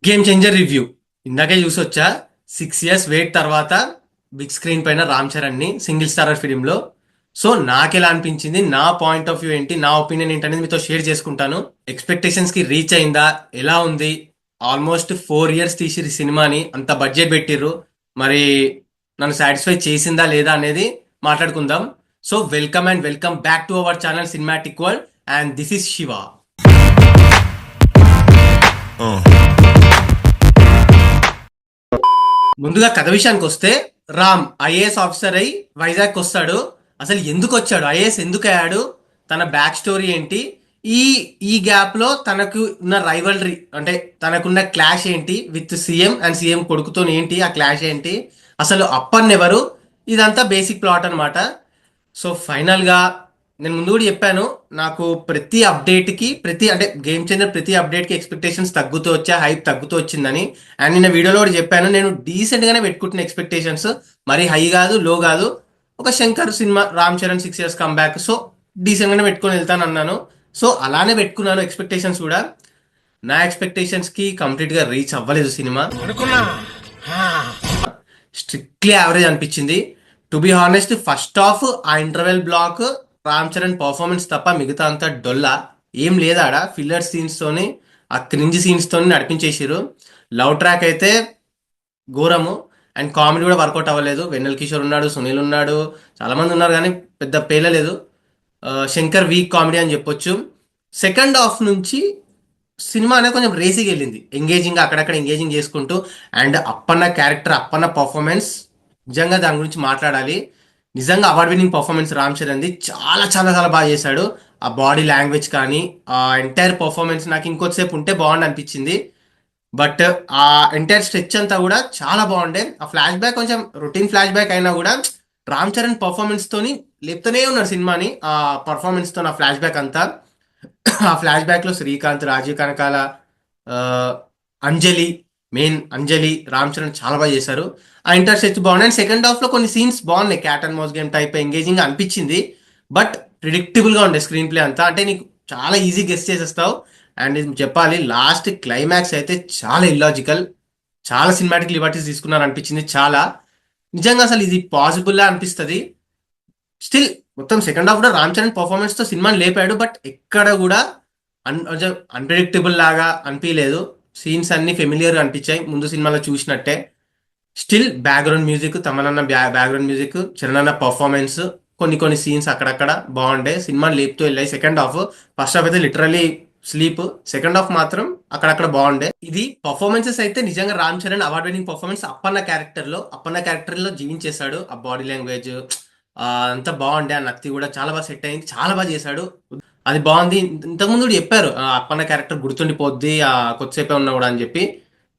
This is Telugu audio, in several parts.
గేమ్ చేంజర్ రివ్యూ ఇందాకే చూసొచ్చా. 6 years వెయిట్ తర్వాత బిగ్ స్క్రీన్ పైన రామ్ చరణ్ ని సింగిల్ స్టారర్ ఫిలిం లో. సో నాకెలా అనిపించింది, నా పాయింట్ ఆఫ్ వ్యూ ఏంటి, నా ఒపీనియన్ ఏంటి అనేది మీతో షేర్ చేసుకుంటాను. ఎక్స్పెక్టేషన్స్ కి రీచ్ అయిందా, ఎలా ఉంది? ఆల్మోస్ట్ 4 years తీసిరు సినిమాని, అంత బడ్జెట్ పెట్టిర్రు. మరి నన్ను సాటిస్ఫై చేసిందా లేదా అనేది మాట్లాడుకుందాం. So welcome and welcome back to our channel cinematic world, and this is Shiva. ముందుగా కథ విషయానికి వస్తే, రామ్ ఐఏఎస్ ఆఫీసర్ అయి వైజాగ్ వస్తాడు. అసలు ఎందుకు వచ్చాడు, ఐఏఎస్ ఎందుకు అయ్యాడు, తన బ్యాక్ స్టోరీ ఏంటి, ఈ ఈ గ్యాప్ లో తనకు ఉన్న రైవల్రీ అంటే తనకున్న క్లాష్ ఏంటి విత్ సీఎం అండ్ సీఎం కొడుకుతో, ఏంటి ఆ క్లాష్ ఏంటి, అసలు అప్పన్ ఎవరు, ఇదంతా బేసిక్ ప్లాట్ అనమాట. సో ఫైనల్ గా నేను ముందు కూడా చెప్పాను, నాకు ప్రతి అప్డేట్ కి అంటే గేమ్ చేంజర్ ప్రతి అప్డేట్ కి ఎక్స్పెక్టేషన్స్ తగ్గుతూ వచ్చా, హైప్ తగ్గుతూ వచ్చిందని. అండ్ నిన్న వీడియోలో కూడా చెప్పాను, నేను డీసెంట్ గానే పెట్టుకుంటున్న ఎక్స్పెక్టేషన్స్, మరి హై కాదు లో కాదు. ఒక Shankar cinema, Ram Charan 6 years comeback, so decent గానే పెట్టుకొని వెళ్తాను అన్నాను. సో అలానే పెట్టుకున్నాను ఎక్స్పెక్టేషన్స్ కూడా. నా ఎక్స్పెక్టేషన్స్ కి కంప్లీట్ గా రీచ్ అవ్వలేదు సినిమా. స్ట్రిక్ట్లీ యావరేజ్ అనిపించింది. To be honest, first half ఆ interval block Ram Charan performance తప్ప మిగతా అంతా డొల్లా, ఏం లేదాడ. ఫిల్లర్ సీన్స్ తోని, ఆ క్రింజ్ సీన్స్ తోని నడిపించేసారు. లవ్ ట్రాక్ అయితే ఘోరము. అండ్ కామెడీ కూడా వర్కౌట్ అవ్వలేదు. వెన్నెల్ కిషోర్ ఉన్నాడు, సునీల్ ఉన్నాడు, చాలా మంది ఉన్నారు కానీ పెద్ద పేలలేదు. శంకర్ వీక్ కామెడీ అని చెప్పొచ్చు. సెకండ్ హాఫ్ నుంచి సినిమా అనేది కొంచెం రేసీగా వెళ్ళింది, ఎంగేజింగ్ అక్కడక్కడ ఎంగేజింగ్ చేసుకుంటూ. And Appanna character, Appanna performance నిజంగా దాని గురించి మాట్లాడాలి. నిజంగా అవార్డ్ విన్నింగ్ పర్ఫార్మెన్స్ రామ్ చరణ్ది. చాలా చాలా చాలా బాగా చేశాడు. ఆ బాడీ లాంగ్వేజ్ కానీ, ఆ ఎంటైర్ పర్ఫార్మెన్స్ నాకు ఇంకొద్దిసేపు ఉంటే బాగుండి అనిపించింది. బట్ ఆ ఎంటైర్ స్ట్రెచ్ అంతా కూడా చాలా బాగుండే. ఆ ఫ్లాష్ బ్యాక్ కొంచెం రొటీన్ ఫ్లాష్ బ్యాక్ అయినా కూడా రామ్ చరణ్ పర్ఫార్మెన్స్ తోని లేపుతూనే ఉన్నాడు సినిమాని. ఆ పర్ఫార్మెన్స్ తో, ఆ ఫ్లాష్ బ్యాక్ అంతా. ఆ ఫ్లాష్ బ్యాక్ లో శ్రీకాంత్, రాజీవ్ కనకాల, ఆ, అంజలి, మెయిన్ అంజలి, రామ్ చరణ్ చాలా బాగా చేశారు. ఆ ఇంటర్సెట్స్ బాగున్నాయి. అండ్ సెకండ్ హాఫ్ లో కొన్ని సీన్స్ బాగున్నాయి, cat and mouse game type engaging అనిపించింది. బట్ ప్రిడిక్టబుల్ గా ఉండే స్క్రీన్ ప్లే అంతా, అంటే నీకు చాలా ఈజీ గెస్ చేసేస్తావు. అండ్ ఇది చెప్పాలి, లాస్ట్ క్లైమాక్స్ అయితే చాలా ఇల్లాజికల్, చాలా సినిమాటిక్ లిబర్టీస్ తీసుకున్నారు అనిపించింది. చాలా నిజంగా అసలు ఇది పాసిబుల్ అనిపిస్తుంది. స్టిల్ మొత్తం సెకండ్ హాఫ్ కూడా రామ్ చరణ్ పర్ఫార్మెన్స్ తో సినిమాని లేపాడు. బట్ ఎక్కడ కూడా అన్ప్రెడిక్టబుల్ లాగా అనిపించలేదు. సీన్స్ అన్ని ఫెమిలియర్ గా అనిపించాయి, ముందు సినిమాలో చూసినట్టే. స్టిల్ బ్యాక్గ్రౌండ్ మ్యూజిక్, తమనన్న బ్యాక్గ్రౌండ్ మ్యూజిక్, చరణ్ పర్ఫార్మెన్స్, కొన్ని కొన్ని సీన్స్ అక్కడక్కడ బాగుండే, సినిమాని లేపుతూ వెళ్ళాయి. సెకండ్ హాఫ్, ఫస్ట్ హాఫ్ అయితే లిటరలీ స్లీప్, సెకండ్ హాఫ్ మాత్రం అక్కడక్కడ బాగుండే. ఇది పర్ఫార్మెన్సెస్ అయితే నిజంగా Ram Charan award winning performance Appanna character లో జీవించేశాడు. ఆ బాడీ లాంగ్వేజ్ అంతా బాగుండే. ఆ నత్తి కూడా చాలా బాగా సెట్ అయింది, చాలా బాగా చేశాడు. అది బాగుంది. ఇంతకుముందు కూడా చెప్పారు, అప్పన్న క్యారెక్టర్ గుర్తుండిపోద్ది ఆ కొద్దిసేపే ఉన్నా కూడా అని చెప్పి.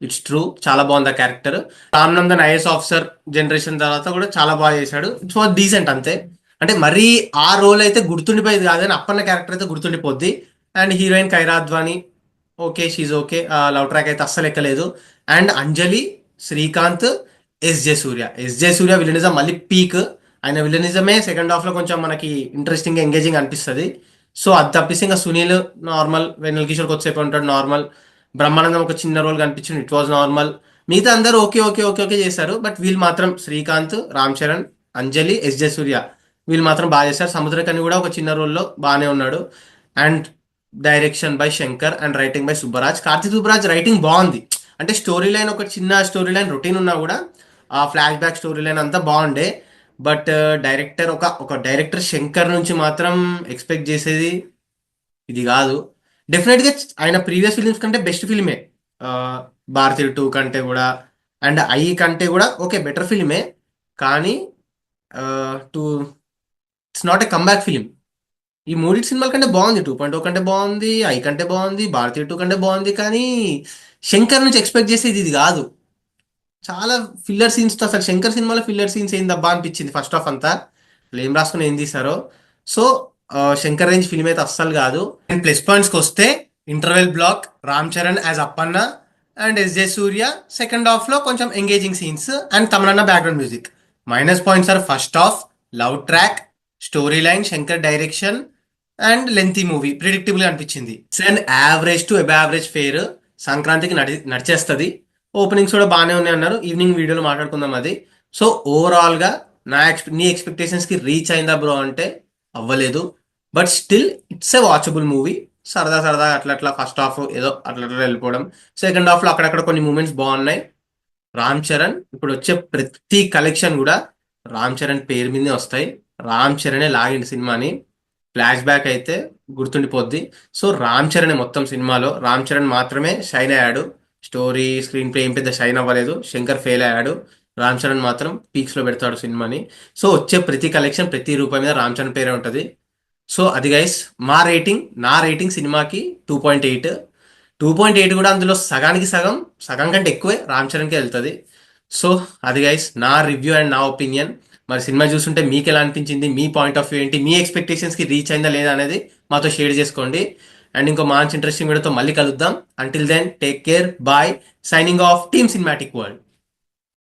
ఇట్స్ ట్రూ, చాలా బాగుంది ఆ character. Ram Nandan is officer generation తర్వాత కూడా చాలా బాగా చేశాడు. ఇట్స్ వాజ్ డీసెంట్ అంతే. అంటే మరీ ఆ రోల్ అయితే గుర్తుండిపోయేది కాదు, కానీ అప్పన్న క్యారెక్టర్ అయితే గుర్తుండిపోద్ది. And heroine Kiara Advani, okay, she's okay. Love track అయితే అస్సలు ఎక్కలేదు. And Anjali, Srikanth, S J Surya villainism మళ్ళీ పీక్. ఆయన విలనిజమే సెకండ్ హాఫ్ లో కొంచెం మనకి ఇంట్రెస్టింగ్ ఎంగేజింగ్ అనిపిస్తుంది. సో అది తప్పిస్తే ఇంకా సునీల్ నార్మల్, వెన్నెల్ కిషోర్ కొద్దిసేపు ఉంటాడు నార్మల్, బ్రహ్మానందం ఒక చిన్న రోల్ కనిపించింది, ఇట్ వాజ్ నార్మల్. మిగతా అందరూ ఓకే ఓకే ఓకే ఓకే చేశారు. బట్ వీళ్ళు మాత్రం శ్రీకాంత్, రామ్ చరణ్, అంజలి, ఎస్ జే సూర్య, వీళ్ళు మాత్రం బాగా చేశారు. సముద్రకని కూడా ఒక చిన్న రోల్లో బాగానే ఉన్నాడు. And direction by Shankar and writing by Subbaraj. Karthik Subbaraj writing బాగుంది. అంటే స్టోరీ లైన్, ఒక చిన్న స్టోరీ లైన్ రొటీన్ ఉన్నా కూడా ఆ ఫ్లాష్ బ్యాక్ స్టోరీ లైన్ అంతా బాగుండే. బట్ డైరెక్టర్, ఒక డైరెక్టర్ శంకర్ నుంచి మాత్రం ఎక్స్పెక్ట్ చేసేది ఇది కాదు. డెఫినెట్ గా ఆయన ప్రీవియస్ ఫిలిమ్స్ కంటే బెస్ట్ ఫిల్మే. భారతీయ 2 కంటే కూడా, అండ్ ఐ కంటే కూడా ఓకే బెటర్ ఫిలిమే. కానీ to it's not a comeback film. ఈ మూడింటి సినిమాల కంటే బాగుంది, 2.0 కంటే బాగుంది, ఐ కంటే బాగుంది, భారతీయ 2 కంటే బాగుంది. కానీ శంకర్ నుంచి ఎక్స్పెక్ట్ చేసేది ఇది కాదు. చాలా ఫిల్లర్ సీన్స్ తో, అసలు శంకర్ సినిమాలో ఫిల్లర్ సీన్స్ ఏందబ్బా అనిపించింది ఫస్ట్ హాఫ్ అంతా. అసలు ఏం రాసుకుని ఏం తీసారో. సో శంకర్ రేంజ్ ఫిల్మ్ అయితే అస్సలు కాదు. అండ్ ప్లస్ పాయింట్స్ కి వస్తే, interval block, Ram Charan as Appanna and S J Surya, second half లో కొంచెం ఎంగేజింగ్ సీన్స్ అండ్ తమనన్న background music. Minus points are first half, love track, story line, Shankar direction and lengthy movie, predictable అనిపించింది. It's and average to above average fair. సంక్రాంతికి నడిచేస్తుంది. ఓపెనింగ్స్ కూడా బాగానే ఉన్నాయి అన్నారు. ఈవినింగ్ వీడియోలో మాట్లాడుకుందాం అది. సో ఓవరాల్గా నీ ఎక్స్పెక్టేషన్స్కి రీచ్ అయిందా బ్రో అంటే అవ్వలేదు. But still it's a watchable movie. సరదా సరదా అట్లా అట్లా ఫస్ట్ హాఫ్ ఏదో అట్లా అట్లా వెళ్ళిపోవడం, సెకండ్ హాఫ్లో అక్కడక్కడ కొన్ని మూమెంట్స్ బాగున్నాయి. రామ్ చరణ్ ఇప్పుడు వచ్చే ప్రతి కలెక్షన్ కూడా రామ్ చరణ్ పేరు మీదే వస్తాయి. రామ్ చరణే లాగిండి సినిమాని. ఫ్లాష్ బ్యాక్ అయితే గుర్తుండిపోద్ది. సో రామ్ చరణ్ మొత్తం సినిమాలో రామ్ చరణ్ మాత్రమే షైన్ అయ్యాడు. స్టోరీ స్క్రీన్ ప్లే ఏం పెద్ద షైన్ అవ్వలేదు. శంకర్ ఫెయిల్ అయ్యాడు. రామ్ చరణ్ మాత్రం పీక్స్ లో పెడతాడు సినిమాని. సో వచ్చే ప్రతి కలెక్షన్ ప్రతి రూపాయి మీద రామ్ చరణ్ పేరే ఉంటుంది. సో అది గైస్ నా రేటింగ్ సినిమాకి 2.8. 2.8 కూడా అందులో సగానికి సగం, సగం కంటే ఎక్కువే రామ్ చరణ్కే వెళ్తుంది. సో అది గైస్ నా రివ్యూ అండ్ నా ఒపీనియన్. మరి సినిమా చూస్తుంటే మీకు ఎలా అనిపించింది, మీ పాయింట్ ఆఫ్ వ్యూ ఏంటి, మీ ఎక్స్పెక్టేషన్స్కి రీచ్ అయిందా లేదా అనేది మాతో షేర్ చేసుకోండి. అండ్ ఇంకో మంచి ఇంట్రెస్టింగ్ వీడియోతో మళ్ళీ కలుద్దాం. Until then take care, bye. Signing off team Cinematic world.